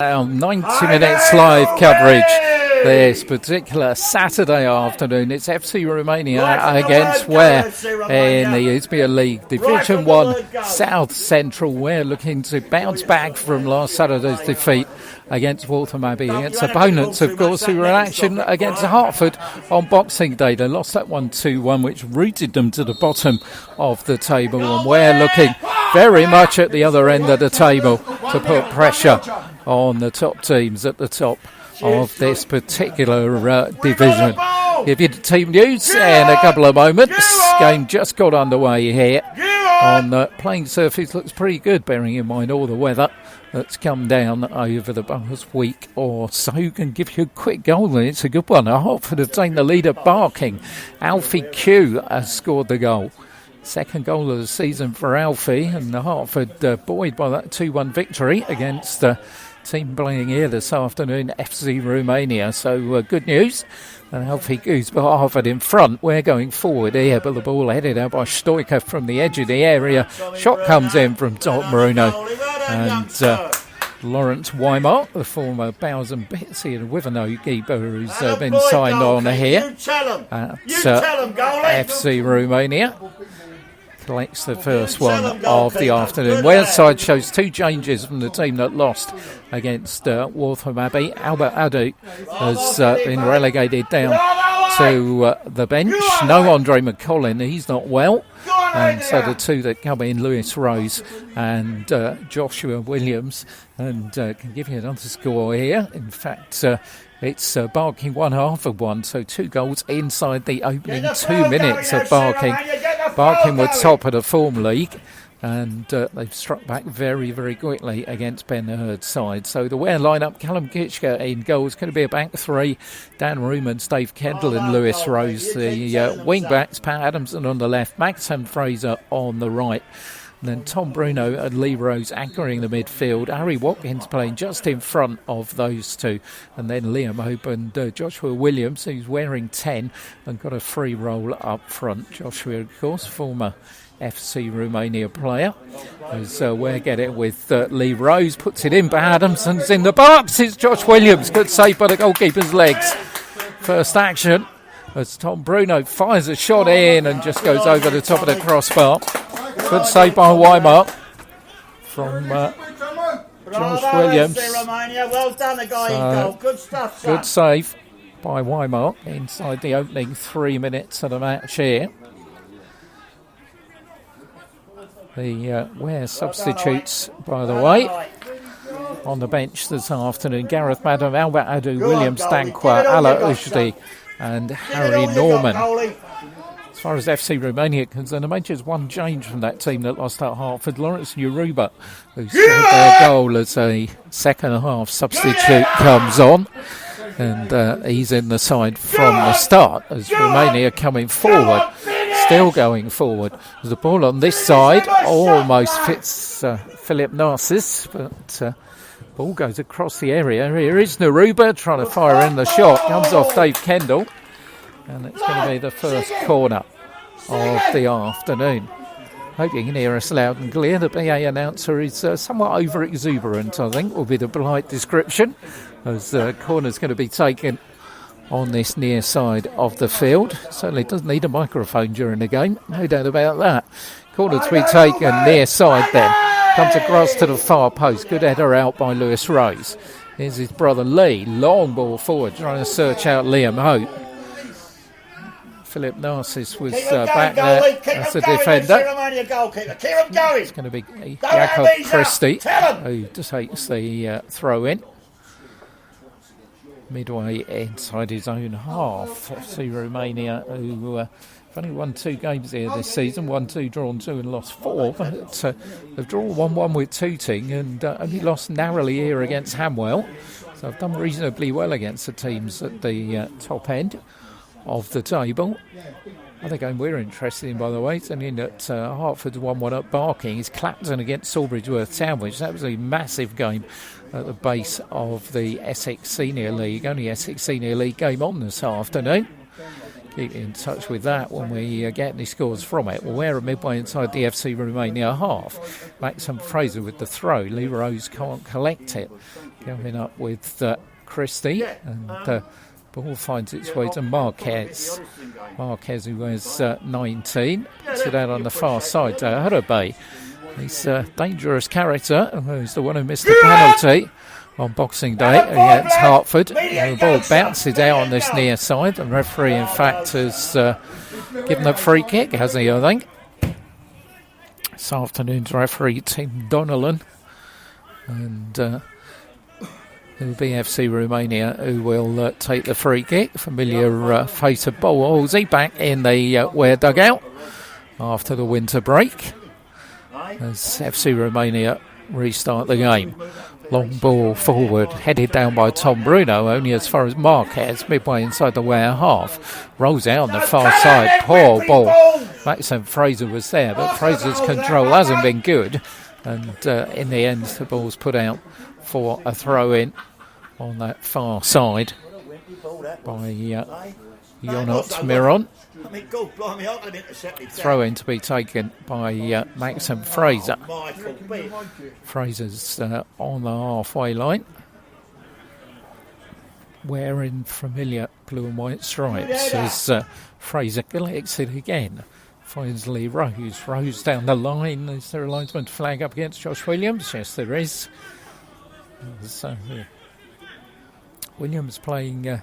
Our 90 minutes live coverage this particular Saturday afternoon. It's FC Romania against Ware in the Izmir League Division 1 South Central. Ware looking to bounce back from last Saturday's defeat against Waltham Abbey. Its opponents, of course, who were in action against Hertford on Boxing Day. They lost that 1-2-1, which rooted them to the bottom of the table. And Ware looking very much at the other end of the table to put pressure on the top teams at the top of this particular division. Give you the team news in a couple of moments. Game just got underway here on the playing surface. Looks pretty good, bearing in mind all the weather that's come down over the past week or so. Can give you a quick goal, and it's a good one. Hertford have taken the lead at Barking. Alfie Q has scored the goal. Second goal of the season for Alfie, and the Hertford buoyed by that 2-1 victory against the team playing here this afternoon, FC Romania. So good news. And Alfie Goose, but Harvard in front. We're going forward here, but the ball headed out by Stoica from the edge of the area. Shot comes in from Tom Bruno. And Lawrence Weimar, the former Bows and Bitsy and Wivenhoe keeper, who's been signed on here at FC Romania. Collects the first one of the afternoon. Wales side shows two changes from the team that lost against Waltham Abbey. Albert Adu has been relegated down to the bench. No Andre McCollin, he's not well. And so the two that come in, Lewis Rose and Joshua Williams, and can give you another score here. In fact, it's Barking 1-1, so 2 goals inside the opening 2 minutes of Barking. Barking were top of the form league, and they've struck back very, very quickly against Ben Hurd's side. So the Ware lineup, Callum Kitchker in goals, going to be a back three. Dan Ruman, Dave Kendall and Lewis Rose. The wing-backs, Pat Adamson on the left, Maxim Fraser on the right. And then Tom Bruno and Lee Rose anchoring the midfield. Harry Watkins playing just in front of those two. And then Liam Hope and Joshua Williams, who's wearing 10 and got a free role up front. Joshua, of course, former FC Romania player. As Ware get it with Lee Rose, puts it in, but Adamson's in the box. It's Josh Williams. Good save by the goalkeeper's legs. First action as Tom Bruno fires a shot in and just goes over the top of the crossbar. Good save by Weimar from Josh Williams. Well done, the guy in goal. Good stuff, son. Good save by Weimar inside the opening 3 minutes of the match here. The Ware substitutes, by the way, on the bench this afternoon. Gareth Madden, Albert Adu, William Stankwa, Ala Ujdi and Harry Norman. As far as FC Romania concerned, the major's one change from that team that lost at Hertford. Lawrence Uruba, who scored their goal as a second half substitute, comes on. And he's in the side from the start as Romania coming forward. Still going forward. The ball on this side almost fits Philip Narcis, but ball goes across the area. Here is Naruba trying to fire in the shot. Comes off Dave Kendall. And it's going to be the first corner of the afternoon. Hope you can hear us loud and clear. The BA announcer is somewhat over-exuberant, I think, will be the polite description, as the corner's going to be taken on this near side of the field. Certainly doesn't need a microphone during the game, no doubt about that. Corner to be taken near side then. Comes across to the far post. Good header out by Lewis Rose. Here's his brother Lee. Long ball forward, trying to search out Liam Hope. Philip Narcis was back there as a defender. It's going to be Jakob Christie who takes the throw in. Midway inside his own half. FC Romania, who have only won 2 games here this season, 1-2, drawn 2 and lost 4. But they've drawn 1-1 with Tooting and only lost narrowly here against Hamwell. So I've done reasonably well against the teams at the top end of the table. Other game we're interested in, by the way, it's only in that Hertford's 1-1 at Barking. It's Clapton against Sawbridgeworth Town, which that was a massive game at the base of the Essex Senior League. Only Essex Senior League game on this afternoon. Keep in touch with that when we get any scores from it. Well, we're midway inside the FC Romania half. Maxim Fraser with the throw. Lee Rose can't collect it. going up with Christie, and ball finds its way to Marquez. Marquez, who wears 19, puts it out on the far side to Hurabe. He's a dangerous character, who's the one who missed the penalty on Boxing Day against Hertford. The ball bounces out on this near side. The referee, in fact, has given a free kick, hasn't he, I think? This afternoon's referee, Tim Donnellan. And it'll be FC Romania who will take the free kick. Familiar face of Wolsey back in the Ware dugout after the winter break, as FC Romania restart the game. Long ball forward, headed down by Tom Bruno, only as far as Marquez, midway inside the Ware half. Rolls out on the far side, poor ball. Maxim Fraser was there, but Fraser's control hasn't been good. And in the end, the ball's put out for a throw-in on that far side by Jonot Miron. Throw-in to be taken by Maxim Fraser. Fraser's on the halfway line, wearing familiar blue and white stripes, as Fraser collects it again. Finds Lee Rose. Rose down the line. Is there a linesman flag up against Josh Williams? Yes, there is. Williams playing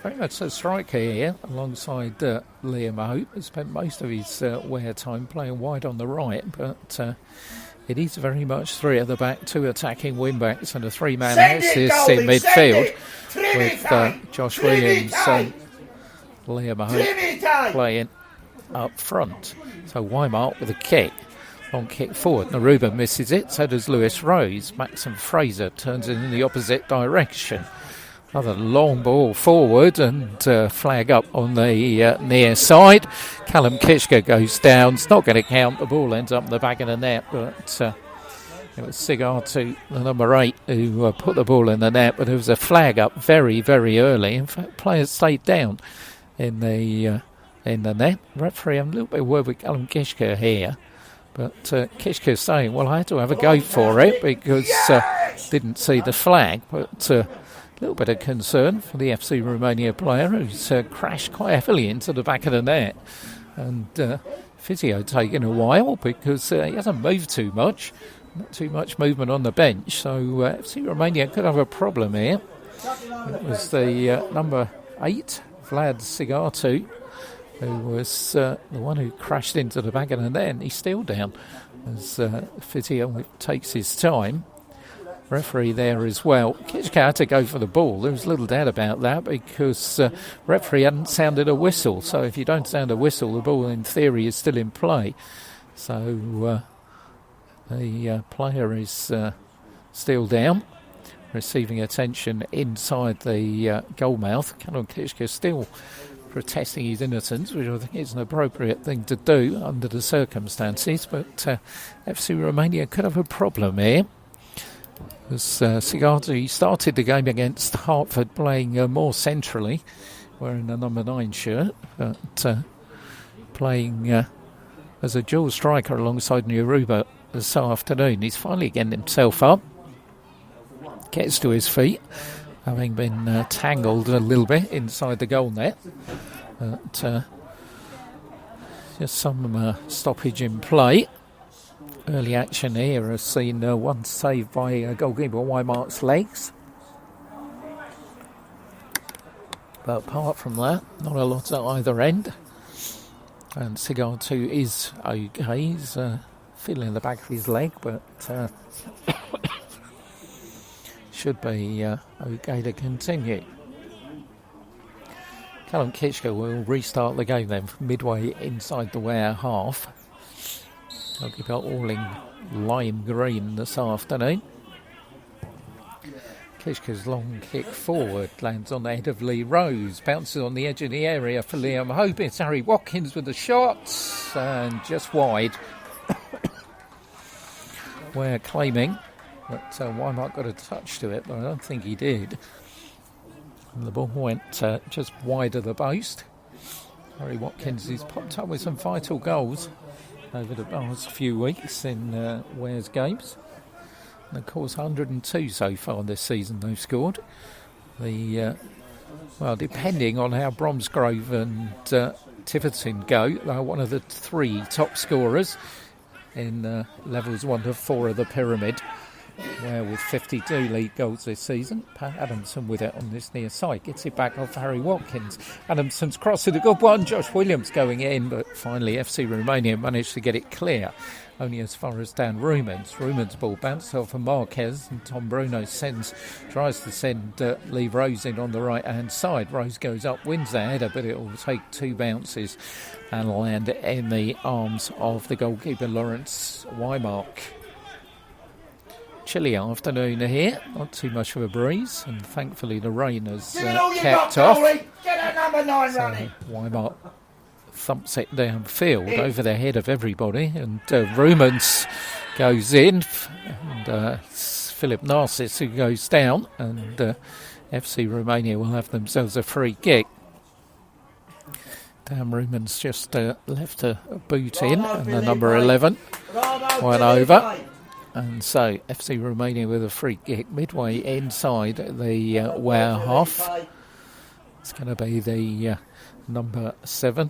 very much a striker here alongside Liam Hope. He spent most of his wear time playing wide on the right, but it is very much three at the back, two attacking wing-backs and a three-man axis in midfield with Josh Williams and Liam Hope playing up front. So Weimart with a kick. Long kick forward. Naruba misses it, so does Lewis Rose. Maxim Fraser turns it in the opposite direction. Another long ball forward and flag up on the near side. Callum Kishka goes down. It's not going to count. The ball ends up in the back of the net, but it was Sigatu, the number 8, who put the ball in the net, but there was a flag up very, very early. In fact, players stayed down in the net. Referee, I'm a little bit worried with Callum Kishka here. But Kishka's saying, well, I had to have a go for it because didn't see the flag. But a little bit of concern for the FC Romania player who's crashed quite heavily into the back of the net. And physio taking a while because he hasn't moved too much. Not too much movement on the bench. So FC Romania could have a problem here. It was the number 8, Vlad Sigatu, who was the one who crashed into the back of the net. He's still down as physio takes his time. Referee there as well. Kitchka had to go for the ball. There was little doubt about that because referee hadn't sounded a whistle. So if you don't sound a whistle, the ball in theory is still in play. So the player is still down, receiving attention inside the goal mouth. Callum Kitchka still protesting his innocence, which I think is an appropriate thing to do under the circumstances. But FC Romania could have a problem here. As Sigati started the game against Hertford playing more centrally, wearing the number 9 shirt, but playing as a dual striker alongside Naruba this afternoon. He's finally getting himself up, gets to his feet, having been tangled a little bit inside the goal net. But just some stoppage in play. Early action here has seen one saved by goalkeeper Weimart's legs. But apart from that, not a lot at either end. And Sigatu is okay. He's feeling the back of his leg, but should be okay to continue. Callum Kitchka will restart the game then from midway inside the Ware half. Goalkeeper all in lime green this afternoon. Kitchka's long kick forward lands on the head of Lee Rose, bounces on the edge of the area for Liam Hope. It's Harry Watkins with the shot and just wide. Ware claiming that Weimart got a touch to it, but I don't think he did. And the ball went just wide of the post. Harry Watkins has popped up with some vital goals over the past few weeks in Ware's games. And of course, 102 so far this season they've scored. Well, depending on how Bromsgrove and Tiverton go, they're one of the 3 top scorers in levels 1 to 4 of the pyramid. Ware with 52 league goals this season. Pat Adamson with it on this near side. Gets it back off Harry Watkins. Adamson's crossed it, a good one. Josh Williams going in, but finally FC Romania managed to get it clear. Only as far as Dan Rumens. Rumens' ball bounced off of Marquez, and Tom Bruno tries to send Lee Rose in on the right-hand side. Rose goes up, wins the header, but it will take 2 bounces and land in the arms of the goalkeeper, Lawrence Wymark. Chilly afternoon here, not too much of a breeze, and thankfully the rain has kept off. Get a number 9 running. Wymark thumps it downfield over the head of everybody, and Rumens goes in, and it's Philip Narcis who goes down, and FC Romania will have themselves a free kick. Dan Rumens just left a boot in, and the number 11 went over. And so FC Romania with a free kick midway inside the Ware half. It's going to be the number 7,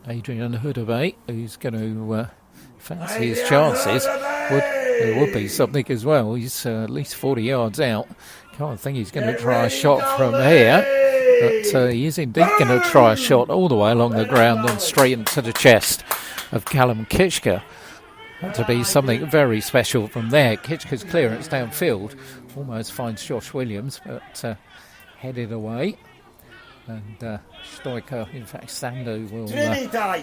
Adrian Hudabay, who's going to fancy his chances. There would be something as well. He's at least 40 yards out. Can't think he's going to try a shot from here. But he is indeed going to try a shot all the way along the ground and straight into the chest of Callum Kitchker. Had to be something very special from there. Kitchker's clearance downfield almost finds Josh Williams, but headed away. And Stoiker, in fact, Sandu will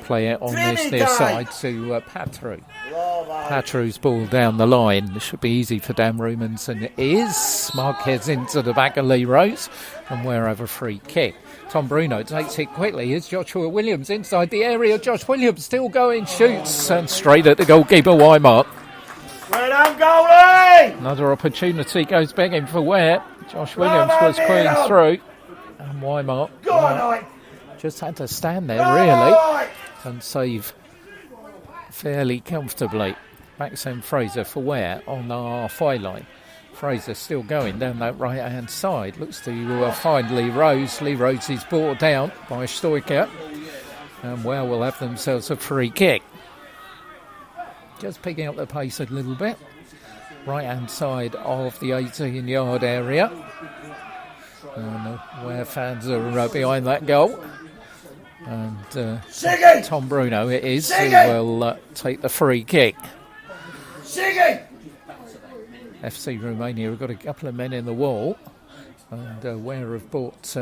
play it on this near side to Patru. Patru's ball down the line. This should be easy for Dan Rumens, and it is. Marquez into the back of Lee Rose, and Ware have a free kick. Tom Bruno takes it quickly. Here's Joshua Williams inside the area. Josh Williams still going, shoots, and straight at the goalkeeper, Wymark. Well done, goalie! Another opportunity goes begging for Ware. Josh Williams was queen through. And Wymark just had to stand there, really, and save fairly comfortably. Maxime Fraser for Ware on the halfway line. Fraser still going down that right-hand side. Looks to find Lee Rose. Lee Rose is brought down by Stoiker. And Ware will have themselves a free kick. Just picking up the pace a little bit. Right-hand side of the 18-yard area. And Ware fans are behind that goal. And Tom Bruno it is who will take the free kick. FC Romania have got a couple of men in the wall, and Ware have brought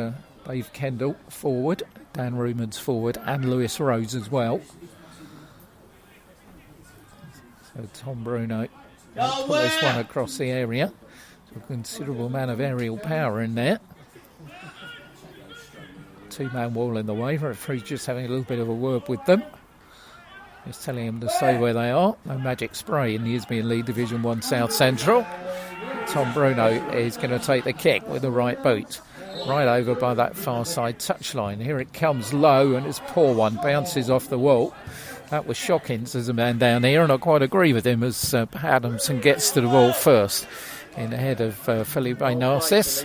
Dave Kendall forward, Dan Rumens forward, and Lewis Rose as well. So Tom Bruno put this one across the area. So a considerable amount of aerial power in there. 2-man wall in the way. Referee's just having a little bit of a word with them. Just telling them to stay where they are. No magic spray in the Isthmian League Division 1 South Central. Tom Bruno is going to take the kick with the right boot. Right over by that far side touchline. Here it comes low, and it's a poor one. Bounces off the wall. That was shocking. There's a man down here, and I quite agree with him as Adamson gets to the ball first in the head of Felipe Narcis.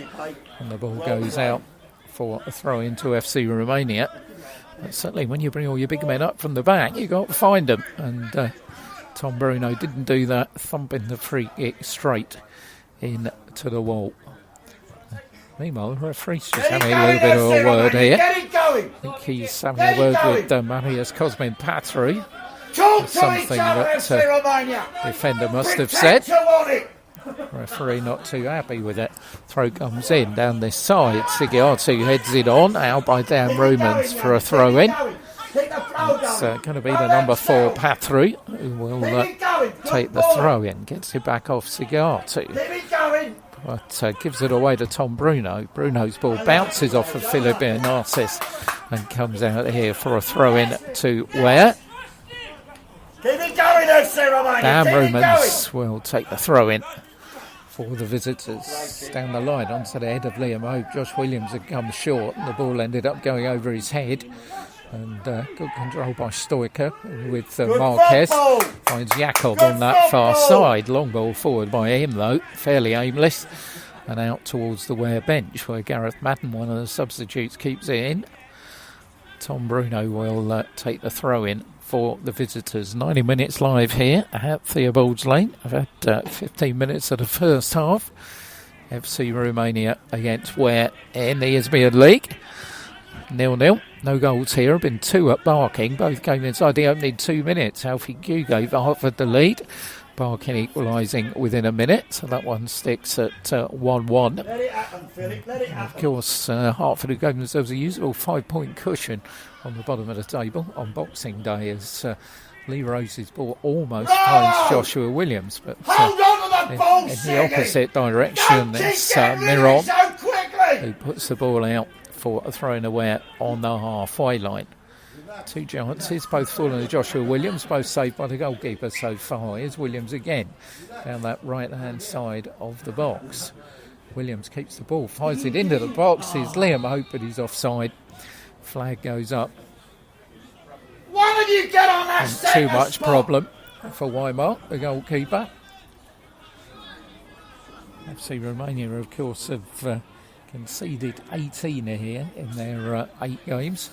And the ball goes out for a throw into FC Romania. But certainly when you bring all your big men up from the back, you've got to find them. And Tom Bruno didn't do that, thumping the free kick straight into the wall. Meanwhile, the referee's just having a little bit of a word here. I think he's having a word with Marius Cosmin Patru. Something that defender must have said. Referee not too happy with it. Throw comes in down this side. Sigiatu heads it on, out by Dan Rumens for a throw in. It's going to be the number 4 Patru who will take the throw in. Gets it back off Sigiatu. But gives it away to Tom Bruno. Bruno's ball bounces off of Philippe Narcis and comes out here for a throw in to Ware. Dan Rumens will take the throw in for the visitors down the line onto the head of Liam Hope. Josh Williams had come short and the ball ended up going over his head. And good control by Stoiker with Good Marquez. football. Finds Jakob Good on that far football. side. Long ball forward by him though, fairly aimless. And out towards the Ware bench where Gareth Madden, one of the substitutes, keeps it in. Tom Bruno will take the throw in for the visitors. 90 minutes live here at Theobald's Lane. I've had 15 minutes of the first half. FC Romania against Ware in the Isthmian League. 0-0. No goals here. Been 2 at Barking. Both came inside the opening 2 minutes. Alfie Hugo offered the lead. Barking equalising within a minute. So that one sticks at 1-1. Let it happen, Philip. Let it happen. Of course, Hartford have given themselves a usable 5-point cushion on the bottom of the table on Boxing Day as Lee Rose's ball almost finds Joshua Williams. But Hold on to the ball, in the Siggy. opposite direction, Don't it's keep getting rid of Miron it so quickly. who puts the ball out for a throw in away on the halfway line. 2 chances, both falling to Joshua Williams, both saved by the goalkeeper so far. Here's Williams again down that right-hand side of the box. Williams keeps the ball, fires it into the box. Here's Liam Hope, but he's offside. Flag goes up. Why did you get on that And second too much spot? problem for Weimar, the goalkeeper. FC Romania, of course, have conceded 18 here in their 8 games.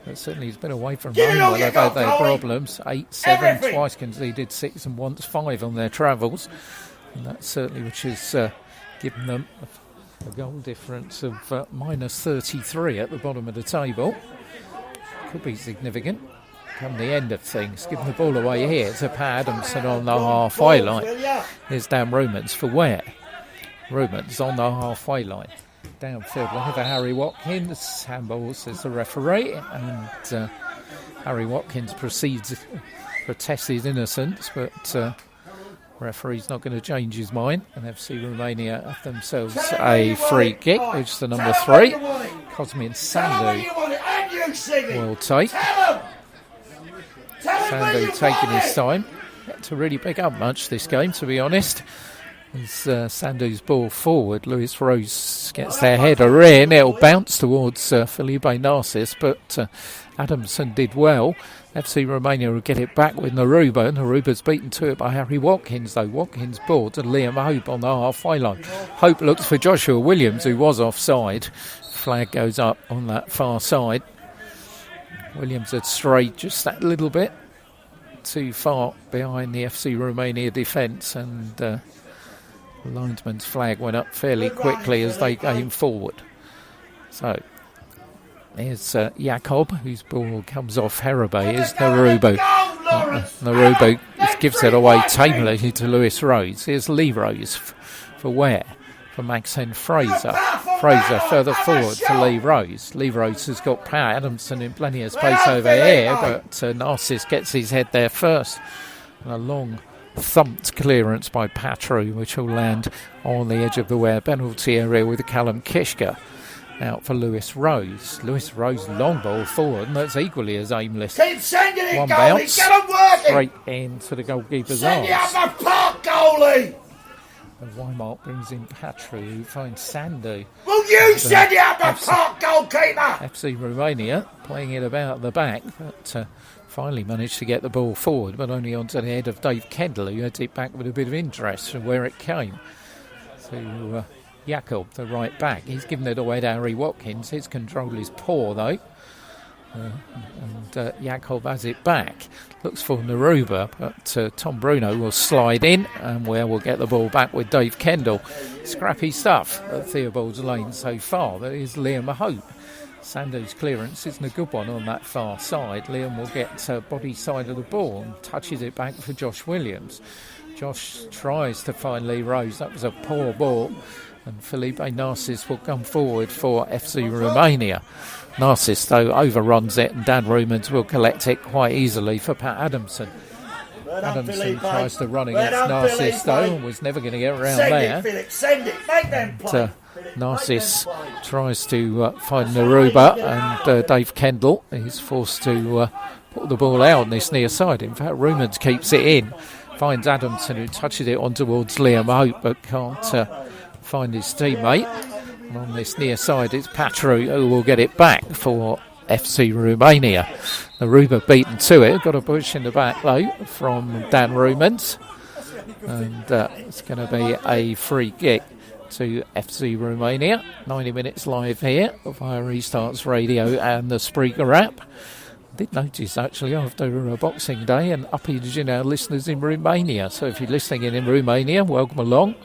But certainly it's been away from Give it home all where you they've had got, their Colin. problems. 8-7, Everything. twice conceded 6 and once 5 on their travels. And that's certainly which has given them a goal difference of minus 33 at the bottom of the table. Could be significant come the end of things. Giving the ball away here to Pat Adamson on the halfway line. Here's Dan Romans for Ware. Romans on the halfway line. Downfield looking for Harry Watkins. Handball says the referee. And Harry Watkins proceeds to protest his innocence, but referee's not going to change his mind. And FC Romania have themselves a free kick, which is the number 3. Cosmin Sandu will take. Sandu taking his time. Yet to really pick up much this game, to be honest. As Sandu's ball forward, Lewis Rose gets their header in. It'll bounce towards Felipe Narcis, but Adamson did well. FC Romania will get it back with Naruba. Naruba's beaten to it by Harry Watkins, though. Watkins ball to Liam Hope on the halfway line. Hope looks for Joshua Williams, who was offside. Flag goes up on that far side. Williams had strayed just that little bit too far behind the FC Romania defence, and the linesman's flag went up fairly quickly as they came forward. So here's Jakob, whose ball comes off Herabe. Here's Narubo. Narubo gives it away tamely to Lewis Rose. Here's Lee Rose for Ware. For Maxine Fraser. Fraser further forward to Lee Rose. Lee Rose has got Pat Adamson in plenty of space over here, but Narcis gets his head there first. And a long thumped clearance by Patru, which will land on the edge of the Ware penalty area with Callum Kishka out for Lewis Rose. Lewis Rose long ball forward, and that's equally as aimless. Keep sending it, One goalie. bounce, Get 'em working. straight into the goalkeeper's Send it arms. up the park, goalie. And Weimar brings in Patru, who finds Sandu. Will you send it up the park, goalkeeper? FC Romania playing it about at the back, but finally managed to get the ball forward, but only onto the head of Dave Kendall, who had it back with a bit of interest from where it came to Jakob, the right back. He's given it away to Harry Watkins. His control is poor, though. And Jakob has it back. Looks for Naruba, but Tom Bruno will slide in, and Ware will get the ball back with Dave Kendall. Scrappy stuff at Theobald's Lane so far. That is Liam Hope. Sandu's clearance isn't a good one on that far side. Liam will get body side of the ball and touches it back for Josh Williams. Josh tries to find Lee Rose. That was a poor ball. And Felipe Narcis will come forward for FC Romania. Narcis, though, overruns it, and Dan Romans will collect it quite easily for Pat Adamson. Adamson tries to run against Narcis, though, and was never going to get around there. Send it, Philip. Send it. Make them play. Narcis tries to find Naruba, and Dave Kendall is forced to put the ball out on this near side. In fact, Romans keeps it in, finds Adamson, who touches it on towards Liam Hope, but can't find his teammate. And on this near side, it's Patru who will get it back for FC Romania. Aruba beaten to it. Got a push in the back though from Dan Rumens. And it's going to be a free kick to FC Romania. 90 minutes live here via Restarts Radio and the Spreaker app. I did notice actually after a Boxing Day an uppage in our listeners in Romania. So if you're listening in Romania, welcome along.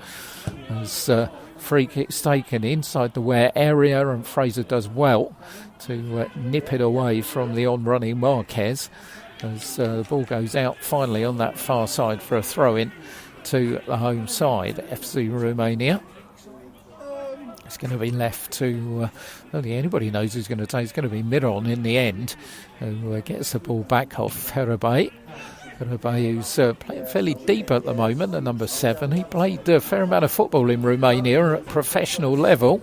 As free kicks taken inside the Ware area, and Fraser does well to nip it away from the on-running Marquez as the ball goes out finally on that far side for a throw-in to the home side, FC Romania. It's going to be left to, only anybody knows who's going to take. It's going to be Miron in the end, who gets the ball back off Herabay. Herabay, who's playing fairly deep at the moment, at number 7. He played a fair amount of football in Romania at professional level.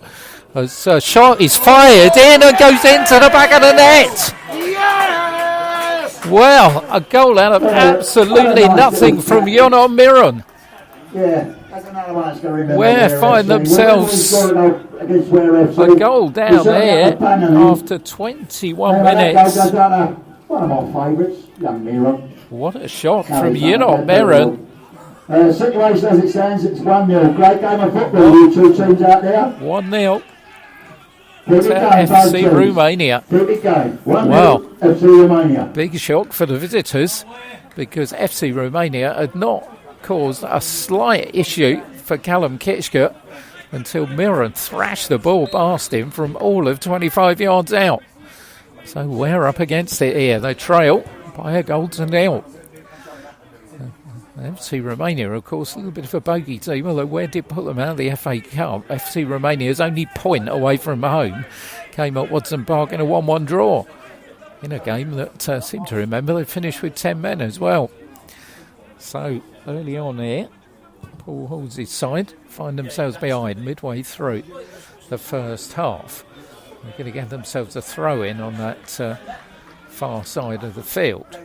As a shot is fired in and goes into the back of the net. Yes! Well, a goal out of absolutely nothing from Yonon Miron. Yeah, that's another one that's going to remember. Ware find themselves a goal down there after 21 minutes. One of my favourites, young Miron. What a shot from Yonon Miron. Situation as it stands, it's 1-0. Great game of football, you two teams out there. 1-0 to FC Romania. Keep it going. 1-0 Wow. FC Romania. Big shock for the visitors because FC Romania had not caused a slight issue for Callum Kitschke until Miron thrashed the ball past him from all of 25 yards out. So we're up against it here. They trail by a goal to nil. FC Romania, of course, a little bit of a bogey team, although Ware did put them out of the FA Cup. FC Romania's only point away from home came at Watson Park in a 1-1 draw in a game that seemed to remember they finished with 10 men as well. So early on here, Paul holds his side, find themselves behind midway through the first half. They're going to get themselves a throw-in on that far side of the field.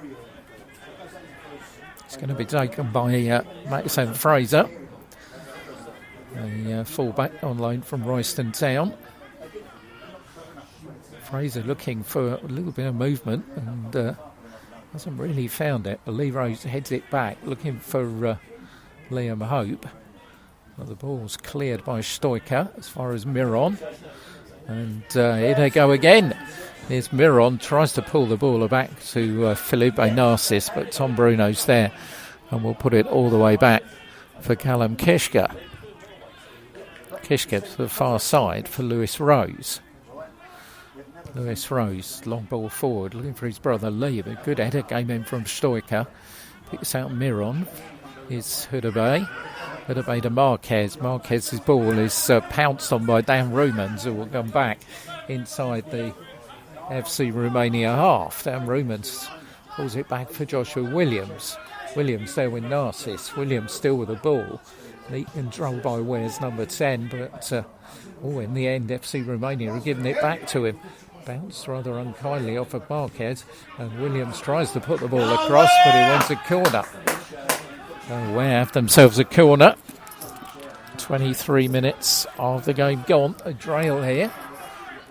It's going to be taken by Maxime Fraser, a full-back on loan from Royston Town. Fraser looking for a little bit of movement and hasn't really found it. Lee Rose heads it back, looking for Liam Hope. Well, the ball's cleared by Stoica as far as Miron. And here they go again. Here's Miron, tries to pull the ball back to Felipe Narcis, but Tom Bruno's there and will put it all the way back for Callum Kitschke. Kitschke to the far side for Lewis Rose. Lewis Rose, long ball forward, looking for his brother Lee, but good header came in from Stoica. Picks out Miron. It's Hudabay. Hudabay to Marquez. Marquez's ball is pounced on by Dan Rumens, who will come back inside the FC Romania half. Dan Rumens pulls it back for Joshua Williams. Williams there with Narcis. Williams still with the ball. Neat control by Ware's number 10, but in the end FC Romania are giving it back to him. Bounced rather unkindly off of Marquez, and Williams tries to put the ball across, but he wants a corner. Ware have themselves a corner. 23 minutes of the game gone. A trail here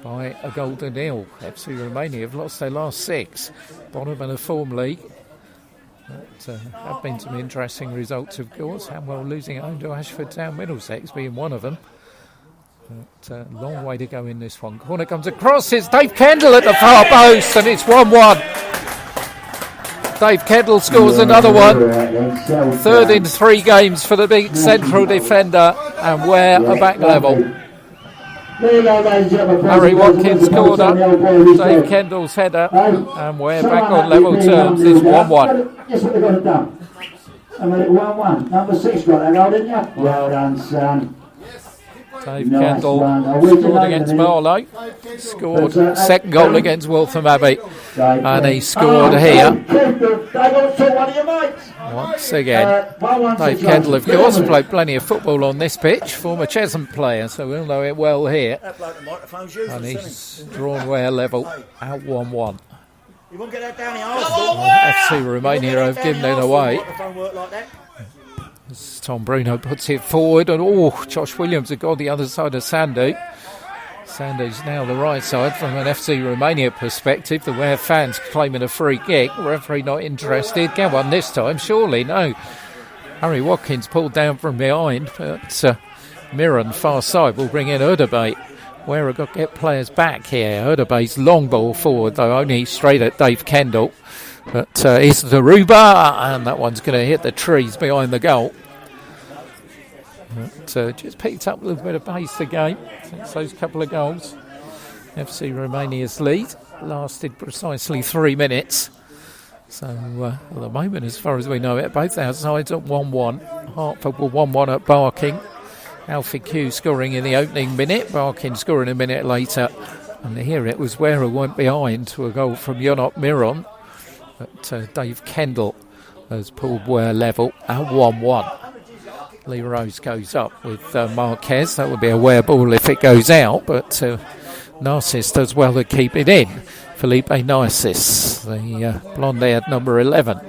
by a goal to nil. FC Romania have lost their last 6. Bottom of the form league. But have been some interesting results, of course. Hanwell losing at home to Ashford Town, Middlesex being one of them. But long way to go in this one. Corner comes across. It's Dave Kendall at the far post, and it's 1-1. Dave Kendall scores another one. Third in 3 games for the big central defender, and Ware are back level. Harry Watkins corner, Dave Kendall's header, and Ware back on level terms. It's 1-1. Guess what they got it done? I made it 1-1. Number 6 got that goal, didn't you? Well done, son. Dave Kendall scored against Marlow, scored second goal against Waltham Abbey, and he scored here. Once again, Dave Kendall, of course, played plenty of football on this pitch, former Cheshunt player, so we'll know it well here. And he's drawn Ware level at 1-1. FC Romania have given it away. As Tom Bruno puts it forward, and Josh Williams had gone the other side of Sandu. Sandu's now the right side from an FC Romania perspective. The Ware fans claiming a free kick. Referee not interested. Get one this time, surely. No. Harry Watkins pulled down from behind, but Miron far side will bring in Erdebay. Ware have got to get players back here. Erdebay's long ball forward, though only straight at Dave Kendall. But it's Zaruba, and that one's going to hit the trees behind the goal. But, just picked up a little bit of pace the game since those couple of goals. FC Romania's lead lasted precisely 3 minutes. So at the moment, as far as we know it, both our sides at 1-1. Hartford were 1-1 at Barking. Alfie Q scoring in the opening minute, Barking scoring a minute later. And here it was Ware who went behind to a goal from Yonok Miron. But Dave Kendall has pulled Ware level at 1-1. Lee Rose goes up with Marquez. That would be a Ware ball if it goes out, but Narcissus does well to keep it in. Felipe Narcissus, the blonde-haired number 11,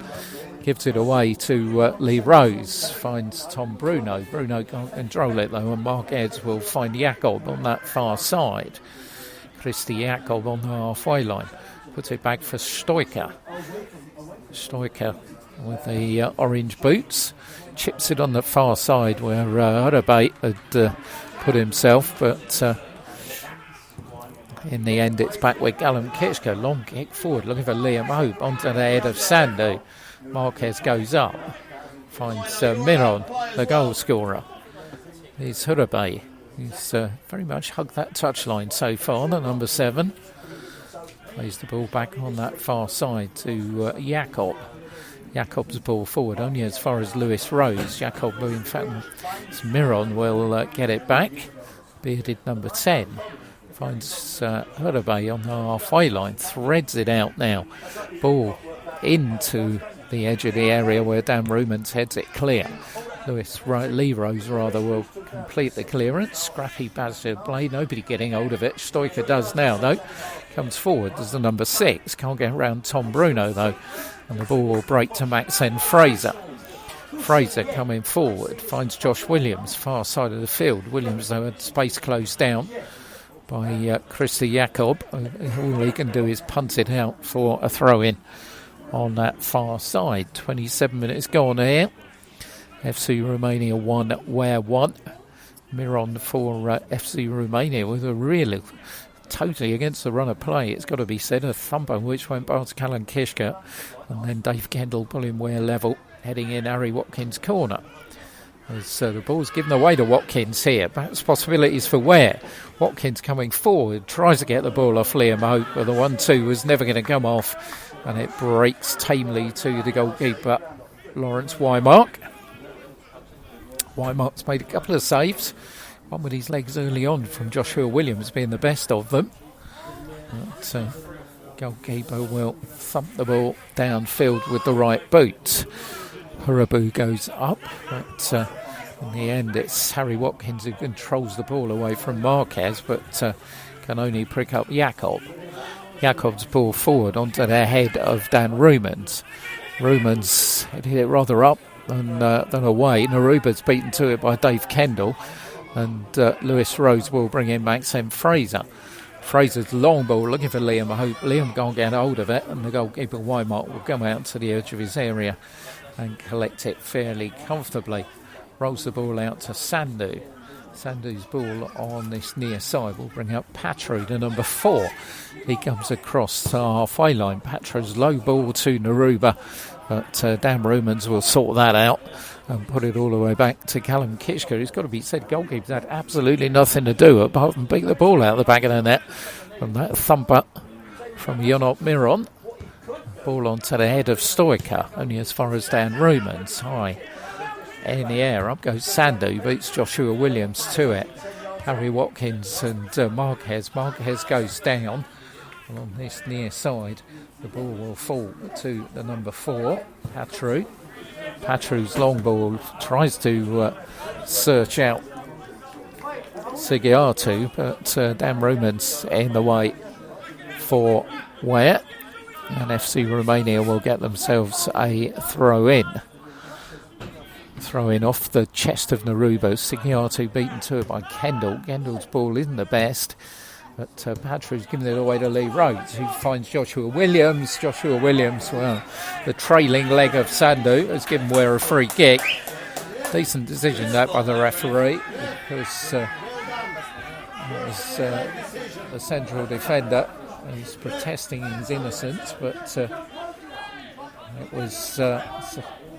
gives it away to Lee Rose. Finds Tom Bruno. Bruno can't control it though, and Marquez will find Jakob on that far side. Christy Jakob on the halfway line. Puts it back for Stoiker. Stoiker with the orange boots. Chips it on the far side where Erdebay had put himself, but in the end it's back with Gallum Kitschke. Long kick forward, looking for Liam Hope onto the head of Sandu. Marquez goes up, finds Miron, the goal scorer. It's Erdebay. He's very much hugged that touchline so far, the number 7. Plays the ball back on that far side to Jakob. Jakob's ball forward only as far as Lewis Rose. Jakob, in fact, Miron will get it back. Bearded number 10 finds Erdebay on the halfway line, threads it out now. Ball into the edge of the area where Dan Rumans heads it clear. Lee Rose will complete the clearance. Scrappy bastard play, nobody getting hold of it. Stoiker does now though. Comes forward as the number 6. Can't get around Tom Bruno though. And the ball will break to Maxen Fraser. Fraser coming forward, finds Josh Williams, far side of the field. Williams though had space closed down by Christy Jakob. All he can do is punt it out for a throw-in on that far side. 27 minutes gone here. FC Romania 1, Ware 1. Miron for FC Romania with a really totally against the run of play, it's got to be said. A thumper which went past Callan Kishka, and then Dave Kendall pulling Ware level, heading in Harry Watkins' corner. As the ball's given away to Watkins here. Perhaps possibilities for Ware. Watkins coming forward, tries to get the ball off Liam Hope, but the 1-2 was never going to come off, and it breaks tamely to the goalkeeper, Lawrence Wymark. Wymark's made a couple of saves. One with his legs early on from Joshua Williams being the best of them. But goalkeeper will thump the ball downfield with the right boot. Hurabu goes up, but in the end it's Harry Watkins who controls the ball away from Marquez, but can only prick up Jakob. Jakob's ball forward onto the head of Dan Rumans. Rumans hit it rather up than away. Naruba's beaten to it by Dave Kendall, and Lewis Rose will bring in Maxim Fraser. Fraser's long ball looking for Liam Hope. Liam can't get hold of it, and the goalkeeper Wymark will come out to the edge of his area and collect it fairly comfortably. Rolls the ball out to Sandu. Sandu's ball on this near side will bring up Patru, the number 4. He comes across the halfway line. Patru's low ball to Naruba, but Dan Rumans will sort that out and put it all the way back to Callum Kitschke. He's got to be said, goalkeepers had absolutely nothing to do apart from pick the ball out of the back of the net from that thumper from Yonok Miron. Ball onto the head of Stoiker, only as far as Dan Rumans. High in the air, up goes Sandu, beats Joshua Williams to it. Harry Watkins and Marquez. Marquez goes down on this near side. The ball will fall to the number 4, Patru. Patru's long ball tries to search out Sigiatu, but Dan Rumans in the way for Ware, and FC Romania will get themselves a throw-in. Throwing off the chest of Naruba. Sigiatu beaten to it by Kendall. Kendall's ball isn't the best, but Patru's giving it away to Lee Rhodes, who finds Joshua Williams. Joshua Williams, well, the trailing leg of Sandu has given Ware a free kick. Decent decision that by the referee, because it was the central defender. He's protesting his innocence, but it was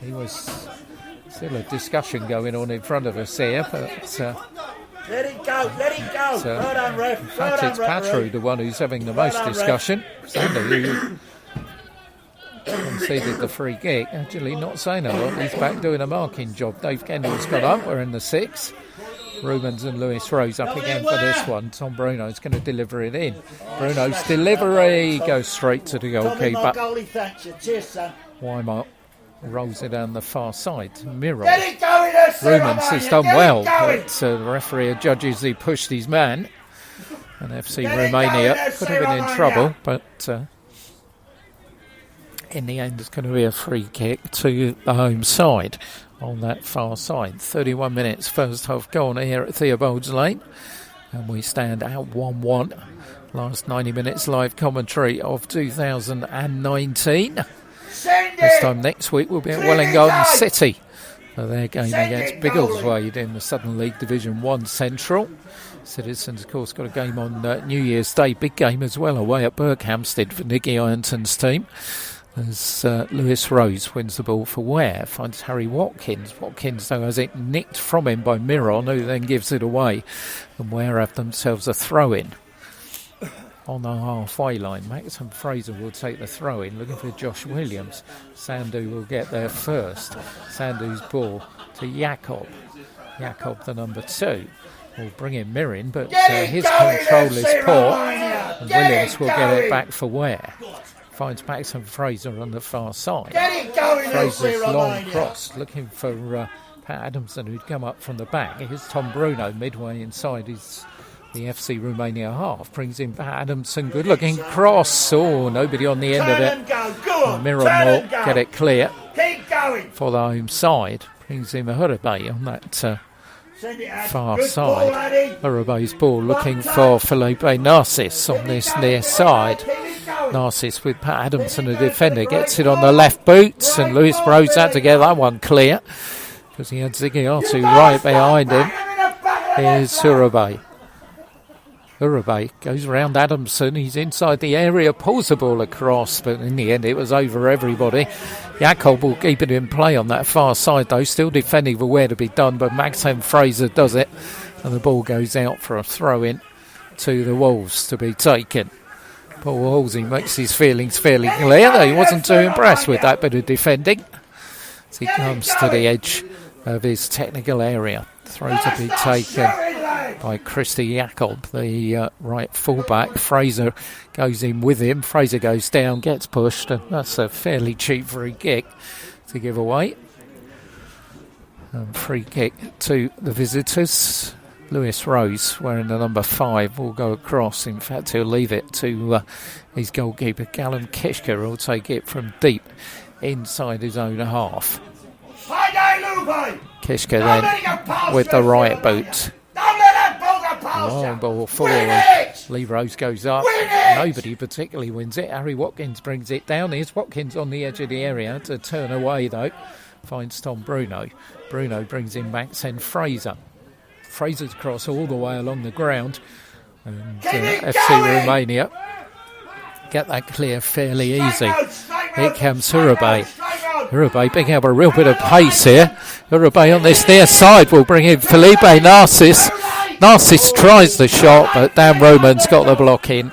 he was still a discussion going on in front of us here. But let it go. Well done, ref. in fact, it's Patru, the one who's having the most discussion. Sandu, who conceded the free kick, actually not saying a lot. He's back doing a marking job. Dave Kendall's got up. We're in the 6th. Rubens and Lewis Rose up again for this one. Tom Bruno's going to deliver it in. Bruno's delivery goes straight to the goalkeeper. Weimar rolls it down the far side. Mirror. Rubens has done well, but the referee judges he pushed his man. And FC Romania could have been in trouble, but in the end it's going to be a free kick to the home side on that far side. 31 minutes first half gone here at Theobald's Lane, and we stand out 1-1. Last 90 minutes live commentary of 2019. This time next week we'll be at Welling Garden City for their game against Biggleswade in the Southern League Division 1 Central. Citizens, of course, got a game on New Year's Day, big game as well, away at Berkhamsted for Nicky Ironton's team. As Lewis Rose wins the ball for Ware, finds Harry Watkins. Watkins, though, has it nicked from him by Miron, who then gives it away. And Ware have themselves a throw-in on the halfway line. Maxim Fraser will take the throw-in, looking for Josh Williams. Sandu will get there first. Sandu's ball to Jakob. Jakob, the number 2, will bring in Mirin, but his control is poor. And Williams will get it back for Ware. Finds Maxim Fraser on the far side. Fraser's long cross, looking for Pat Adamson, who'd come up from the back. Here's Tom Bruno, midway inside the FC Romania half. Brings in Pat Adamson, good looking cross. Oh, nobody on the end of it. Miron will get it clear for the home side. Brings in Hurubay on that far side. Hurubay's ball looking for Felipe Narcis on this near side. Narcis with Pat Adamson, the defender, gets it on the left boot, and Lewis Rose had to get that one clear because he had Zigiatu right behind him. Here's Hurubay. Hurubay goes around Adamson, he's inside the area, pulls the ball across, but in the end it was over everybody. Jakob will keep it in play on that far side though, still defending for where to be done, but Maxim Fraser does it, and the ball goes out for a throw-in to the Wolves to be taken. Paul Halsey makes his feelings fairly clear that he wasn't too impressed with that bit of defending as he comes to the edge of his technical area. Throw to be taken by Christy Jakob, the right fullback. Fraser goes in with him. Fraser goes down, gets pushed, and that's a fairly cheap free kick to give away. Free kick to the visitors. Lewis Rose, wearing the number 5, will go across. In fact, he'll leave it to his goalkeeper, Callum Kishka, who'll take it from deep inside his own half. Kishka then with the right boot. Long ball forward. Lee Rose goes up. Nobody particularly wins it. Harry Watkins brings it down. Here's Watkins on the edge of the area to turn away, though. Finds Tom Bruno. Bruno brings in Maxen Fraser. Fraser's cross all the way along the ground. And FC Romania get that clear fairly easy. Here comes Hurubay. Hurubay picking up a real bit of pace here. Hurubay on this near side will bring in Felipe Narcis. Narcis tries the shot, but Dan Roman's got the block in.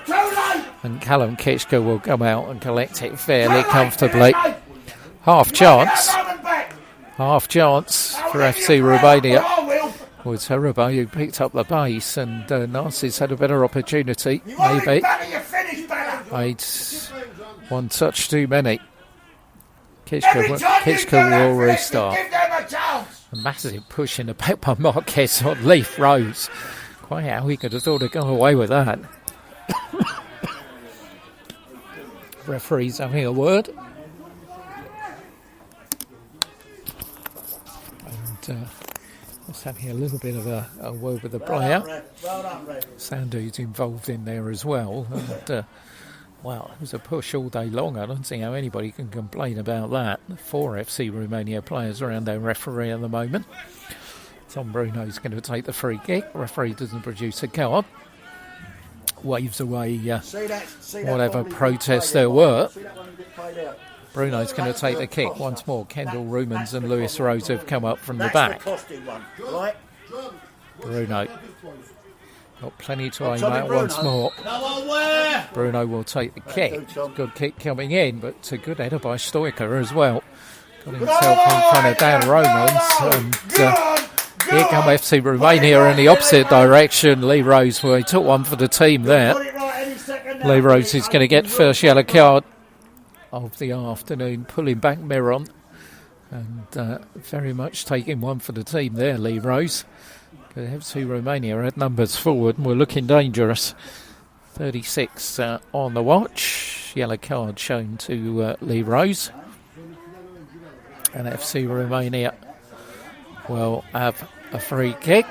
And Callum Kitchka will come out and collect it fairly comfortably. Half chance for FC Romania. Was Hurubay who picked up the base, and Narcis had a better opportunity, maybe. Made one touch too many. Kitchka will restart. A massive push in the back by Marquez on Leaf Rose. Quite how he could have thought of going away with that. Referee's having a word. was having a little bit of a word with the player. Well done, Red. Sandu's involved in there as well. And, well, it was a push all day long. I don't see how anybody can complain about that. 4 FC Romania players around their referee at the moment. Tom Bruno's going to take the free kick. Referee doesn't produce a card. Waves away whatever protests there were. Bruno's going to take the kick once more. Kendall Rumans and Lewis Rose have come up from the back. Bruno got plenty to aim at once more. Bruno will take the kick. Good kick coming in, but a good header by Stoiker as well. Got himself in front of Dan Romans. And here come FC Romania in the opposite direction. Lee Rose, well, he took one for the team there. Lee Rose is going to get first yellow card of the afternoon, pulling back Miron. And very much taking one for the team there, Lee Rose. FC Romania had numbers forward and were looking dangerous. 36 on the watch. Yellow card shown to Lee Rose. And FC Romania will have a free kick.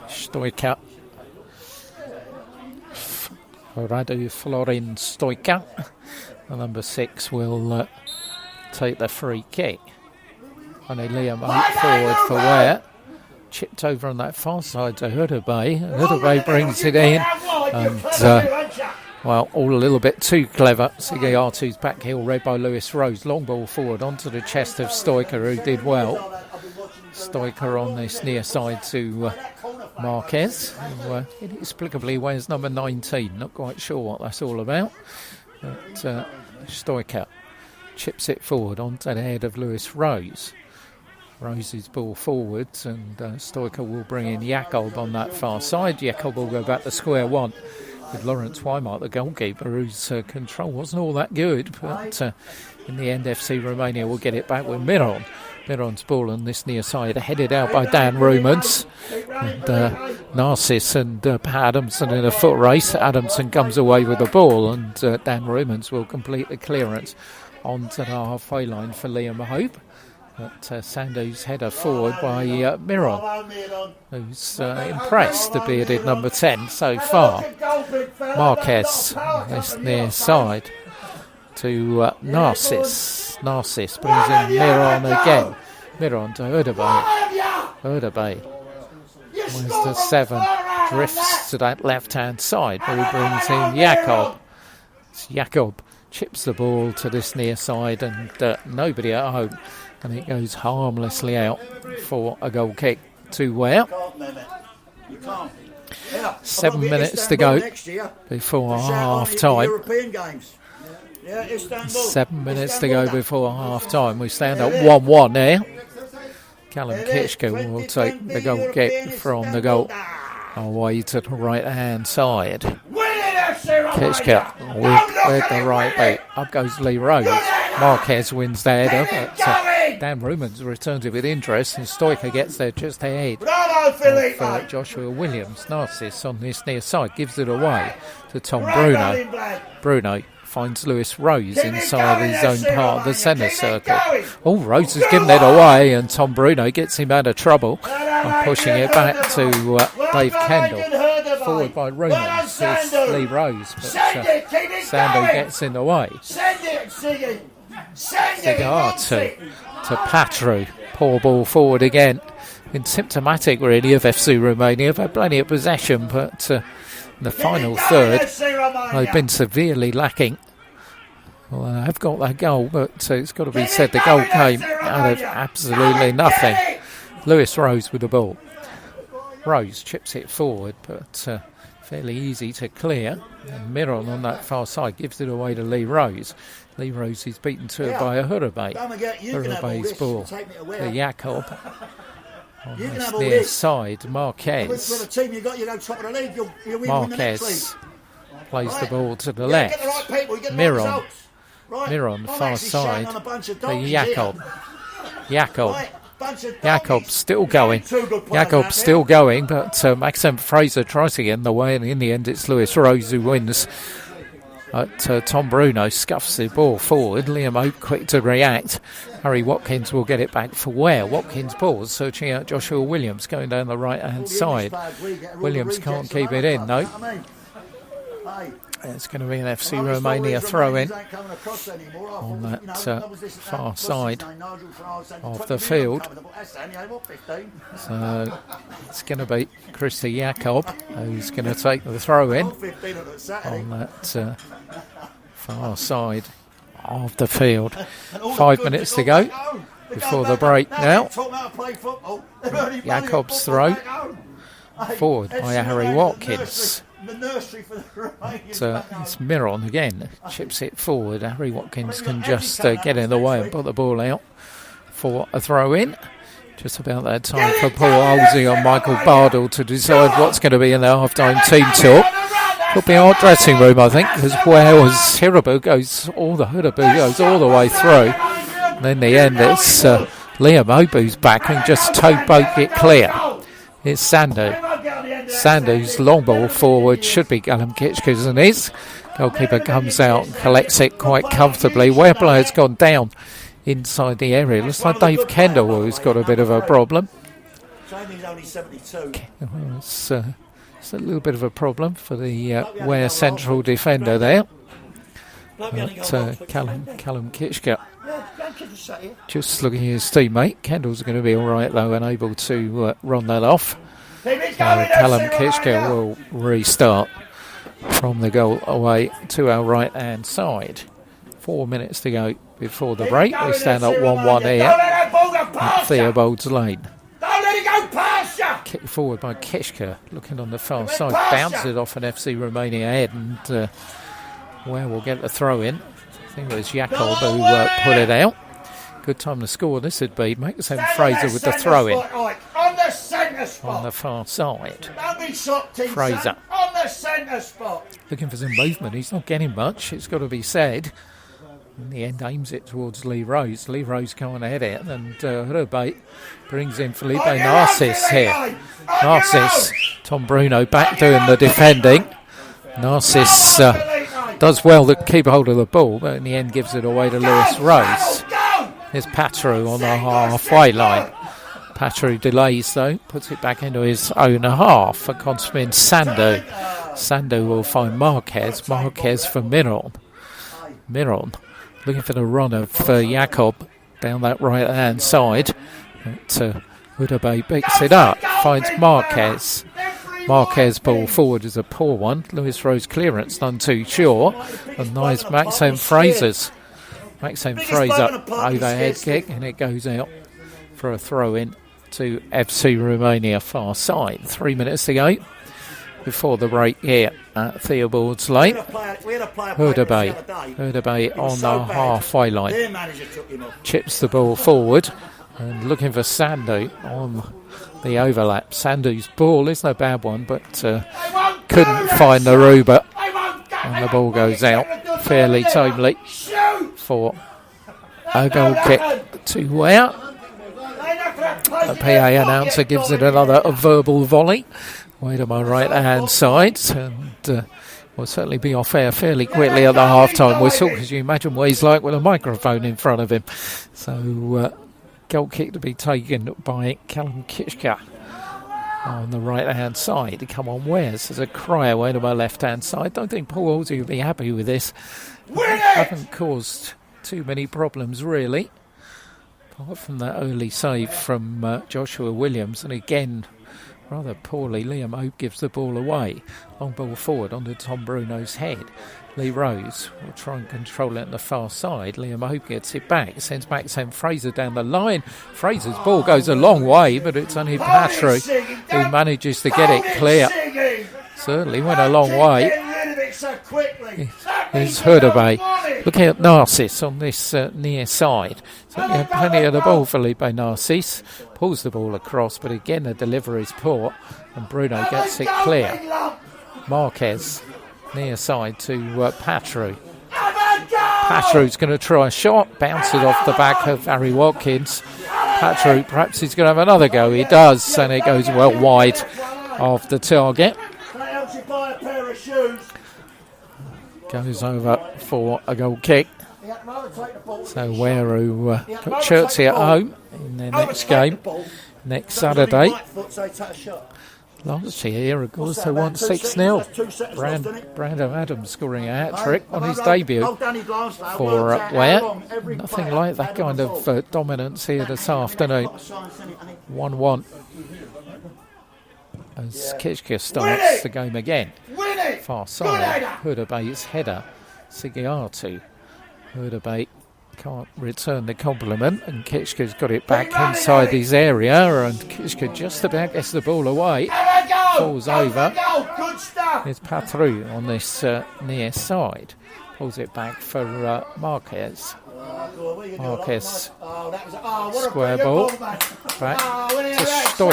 Stoica. Radu Florin Stoica. The number 6 will take the free kick. And Liam Hope forward for Ware. Chipped over on that far side to Hudabay. Hudabay brings it in. And, well, all a little bit too clever. Sigayatu's back heel, read by Lewis Rose. Long ball forward onto the chest of Stoiker, who did well. Stoiker on this near side to Marquez, who inexplicably wears number 19. Not quite sure what that's all about. But Stoiker chips it forward onto the head of Lewis Rose. Rose's ball forwards, and Stoiker will bring in Jakob on that far side. Jakob will go back to square one with Lawrence Weimart, the goalkeeper, whose control wasn't all that good. But in the end, FC Romania will get it back with Miron. Miron's ball on this near side, headed out by Dan Rumans. And Narcis and Adamson in a foot race. Adamson comes away with the ball, and Dan Rumans will complete the clearance onto the halfway line for Liam Hope. But Sandu's header forward by Miron, who's impressed, the bearded number 10 so far. Marquez, this near side to Narcis. Narcis brings in Miron again. Miron to Hudabay. Hudabay, where's the 7? Drifts to that left-hand side, where he brings in Jakob. It's Jakob chips the ball to this near side, and nobody at home. And it goes harmlessly out for a goal kick to Ware. 7 minutes to go before half time. 7 minutes to go before half time. We stand at 1-1 now. Callum Kitchka will take the goal kick from the goal away to the right hand side. Kitchka with the right boot. Up goes Lee Rose. Marquez wins the header, but Dan Rumans returns it with interest, and Stoiker gets there just ahead of Joshua Williams. Narcis on this near side gives it away to Tom Bruno. Bruno finds Lewis Rose inside his own part of the centre circle. Oh, Rose has given it away, and Tom Bruno gets him out of trouble by pushing it back to Dave Kendall. Forward by Rumans, it's Lee Rose, but Sandu gets in the way. Sigatu to Patru. Poor ball forward again. Been symptomatic really of FC Romania. They've had plenty of possession, but in the final third they've been severely lacking. Well, they've got that goal, but it's got to be said the goal came out of absolutely nothing. Lewis Rose with the ball. Rose chips it forward, but fairly easy to clear. And Miron on that far side gives it away to Lee Rose. Lee Rose is beaten to it by a Hudabay. Hurabay's ball to Jakob. On this near side, Marquez. Marquez plays the ball to the left. Miron. Miron, far side to Jakob. Jakob's still going. Jakob's still going, but Maxim Fraser tries to get in the way, and in the end it's Lewis Rose who wins But Tom Bruno scuffs the ball forward. Liam Hope quick to react. Harry Watkins will get it back for Ware. Watkins balls, searching out Joshua Williams, going down the right-hand side. Williams can't keep it in, no. It's going to be an FC Romania throw-in on that far side of the field. So it's going to be Christy Jakob who's going to take the throw-in on that far side of the field. 5 minutes to go before the break now. Jakob's throw forward by Harry Watkins. It's Miron again, chips it forward. Harry Watkins can just get in the way and put the ball out for a throw-in. Just about that time for Paul Olsey and Michael Bardell to decide what's going to be in the half-time team talk. Could be our dressing room, I think, because Wales Hirabu goes all the way through. And in the end, it's Liam Hope back and just towboat it clear. It's Sandu. Sandu's long ball forward should be Callum Kitchka's, and his goalkeeper comes out and collects it quite comfortably. Ware player's gone down inside the area. Looks like Dave Kendall who's got a bit of a problem. It's a little bit of a problem for the Ware central defender there. But Callum Kitchka just looking at his teammate. Kendall's going to be all right though and able to run that off. Callum Kitchka will restart from the goal away to our right hand side. 4 minutes to go before the break. We stand up 1-1 here at Theobald's Lane. Kick forward by Kitchka, looking on the far side, bounces it off an FC Romania head, and Ware will get the throw in. I think it was Jakob who put it out. Good time to score this would be. Maxim Fraser with the throw in on the far side. Fraser looking for some movement. He's not getting much, it's got to be said. In the end, aims it towards Lee Rose. Lee Rose can't head it, and Hudderbait brings in Felipe Narcisse here. Narcisse, Tom Bruno back doing the defending. Narcisse does well to keep hold of the ball, but in the end gives it away to Lewis Rose. Here's Patru on the halfway line. Patru delays though, puts it back into his own half for Constantine Sandu. Sandu will find Marquez. Marquez for Miron. Miron looking for the run of Jakob down that right hand side. Hudderbay picks it up, finds Marquez. Marquez ball forward is a poor one. Lewis Rose clearance none too sure. And nice Maxime Fraser's. Maxime Fraser overhead kick, and it goes out for a throw in to FC Romania far side. 3 minutes to go before the break here at Theobald's Lane. Hudderbay on the halfway line. Chips the ball forward and looking for Sandu on the overlap. Sandu's ball is no bad one, but couldn't find the Ruba, and the ball goes out fairly tamely for a goal kick to Ware. The PA announcer gives it another verbal volley way to my right hand side, and will certainly be off air fairly quickly at the half-time whistle, because you imagine what he's like with a microphone in front of him. So goal kick to be taken by Callum Kitchka on the right hand side. Come on, Wares. There's a cry away to my left hand side. Don't think Paul Halsey will be happy with this. Haven't caused too many problems really, apart from that early save from Joshua Williams, and again rather poorly Liam Hope gives the ball away. Long ball forward onto Tom Bruno's head. Lee Rose will try and control it on the far side. Liam Hope gets it back, sends Maxime Fraser down the line. Fraser's ball goes a long way, but it's only Patru who manages to get it clear. Certainly went a long way. Here's Hudderbay looking at Narcisse on this near side. So you have plenty of the ball. Felipe Narcisse pulls the ball across, but again the delivery is poor, and Bruno gets it clear. Marquez near side to Patru. Patru's going to try a shot, bounces off the back of Harry Watkins. Patru, perhaps he's going to have another go. He does, and it goes well wide of the target. goes over for a goal kick. So Ware who put Chertsey at home in their next game, next Saturday. Last year, of course, they won 6-0. Brandon Adams scoring a hat-trick on his debut for Ware. Nothing like that kind of dominance here this afternoon. 1-1 as Kitchker starts the game again. Far side, Hudabay's header, Sigiatu. Hudabay can't return the compliment, and Kitchker's got it back inside his area, and Kitchker just about gets the ball away, falls over. There's Patru on this near side, pulls it back for Marquez. Marquez, square ball, back to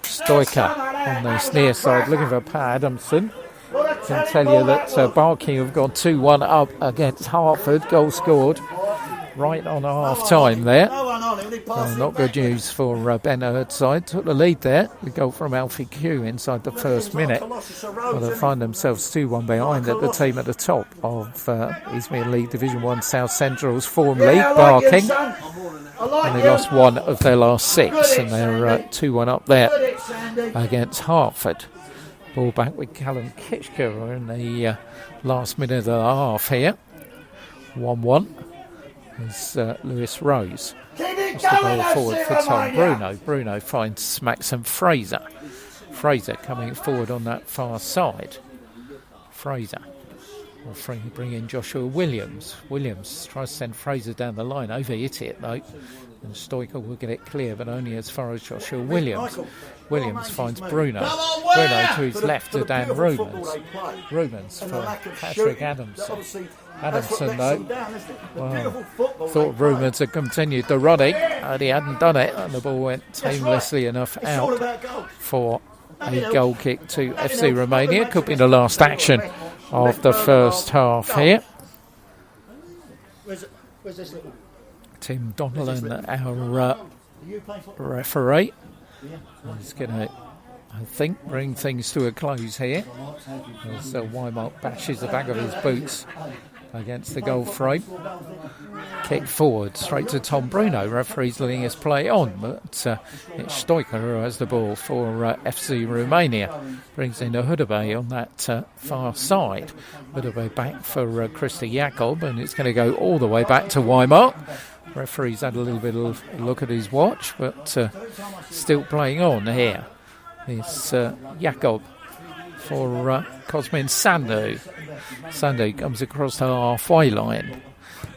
Stoiker on this near side, looking for Pat Adamson. I can tell you that Barking have gone 2-1 up against Hartford. Goal scored right on half time there. Not good news for Ben Erdside. Took the lead there. The goal from Alfie Q inside the first minute. But they find themselves 2-1 behind at the team at the top of Izmir League Division 1 South Central's form league, Barking. And they lost one of their last 6, and they're 2-1 up there against Hartford. Ball back with Callum Kitchker in the last minute of the half here. 1-1 is Lewis Rose. That's the ball forward for Tom Bruno. Bruno finds Maxim Fraser. Fraser coming forward on that far side. Fraser will bring in Joshua Williams. Williams tries to send Fraser down the line. Overhit it though. And Stoiker will get it clear, but only as far as Joshua Williams. Williams finds Bruno. Bruno to his left to Dan Rumans. Rumans for Patrick Adamson. Adamson, though, thought Rumans had continued the running, and he hadn't done it, and the ball went aimlessly enough out for a goal kick to FC Romania. Could be the last action of the first half here. Tim Donnellan, our referee, is going to, I think, bring things to a close here as Wymark bashes the back of his boots against the goal frame. Kick forward straight to Tom Bruno. Referee's letting us play on, but it's Stoiker who has the ball for FC Romania. Brings in a Hudabay on that far side. Hudabay back for Christy Jakob, and it's going to go all the way back to Wymark. Referee's had a little bit of a look at his watch, but still playing on here. It's Jakob for Cosmin Sandu. Sandu comes across the halfway line.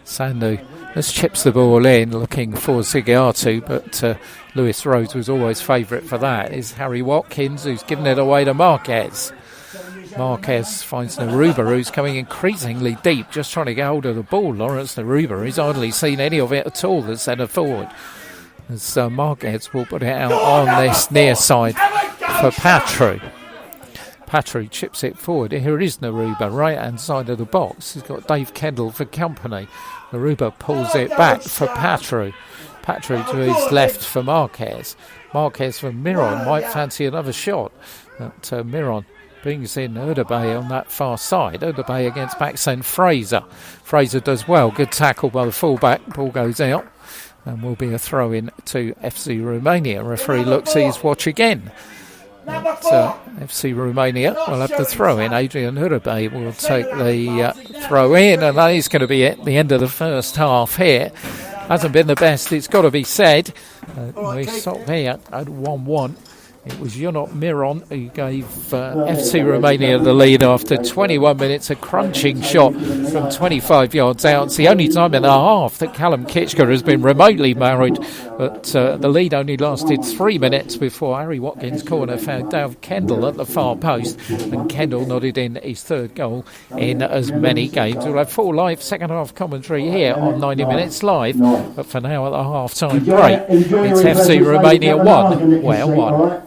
Sandu just chips the ball in, looking for Sigiatu, but Lewis Rhodes was always favourite for that. Is Harry Watkins, who's given it away to Marquez. Marquez finds Naruba, who's coming increasingly deep, just trying to get hold of the ball. Lawrence Naruba, he's hardly seen any of it at all, the centre forward. As Marquez will put it out on this near side for Patru. Patru chips it forward. Here is Naruba, right hand side of the box. He's got Dave Kendall for company. Naruba pulls it back for Patru. Patru to his left for Marquez. Marquez for Miron, might fancy another shot. But Miron brings in Erdebay on that far side. Erdebay against Maxine Fraser. Fraser does well. Good tackle by the fullback. Ball goes out and will be a throw in to FC Romania. Referee looks at his watch again. But, FC Romania will have the throw in. Adrian Erdebay will take the throw in, and that is going to be at the end of the first half here. Hasn't been the best, it's got to be said. We stop here at 1-1. It was Yunot Miron who gave FC Romania the lead after 21 minutes. A crunching shot from 25 yards out. It's the only time in the half that Callum Kitchker has been remotely married. But the lead only lasted 3 minutes before Harry Watkins' corner found Dave Kendall at the far post. And Kendall nodded in his third goal in as many games. We'll have full live second half commentary here on 90 Minutes Live. But for now, at the half time break, it's FC Romania 1, Ware 1.